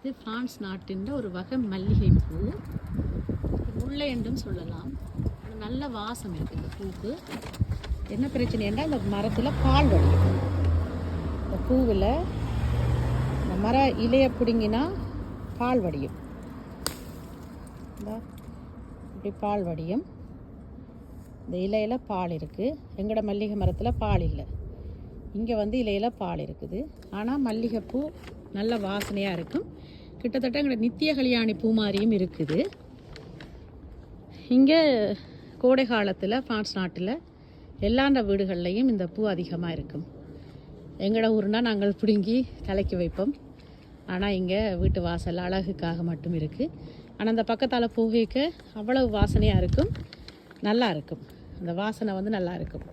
இது பிரான்ஸ் நாட்டின் ஒரு வகை மல்லிகை பூ, முல்லை என்றும் சொல்லலாம். நல்ல வாசம் இருக்குது இந்த பூவுக்கு. என்ன பிரச்சனைன்னா இந்த மரத்தில் பால் வடியும். இந்த பூவில் இந்த மர இலையை பிடுங்கினா பால் வடியும். இப்படி பால் வடியும். இந்த இலையில் பால் இருக்குது. எங்களோட மல்லிகை மரத்தில் பால் இல்லை. இங்கே இலையில் பால் இருக்குது. ஆனால் மல்லிகைப்பூ நல்ல வாசனையாக இருக்கும். கிட்டத்தட்ட எங்களோட நித்திய கல்யாணி பூ மாதிரியும் இருக்குது. இங்கே கோடை காலத்தில் பிரான்ஸ் நாட்டில் எல்லாண்ட வீடுகள்லையும் இந்த பூ அதிகமாக இருக்கும். எங்களோட ஊர்னா நாங்கள் பிடுங்கி தலைக்கு வைப்போம். ஆனால் இங்கே வீட்டு வாசல் அழகுக்காக மட்டும் இருக்குது. ஆனால் அந்த பக்கத்தால் போகைக்கு அவ்வளவு வாசனையாக இருக்கும். நல்லா இருக்கும். அந்த வாசனை நல்லா இருக்கும்.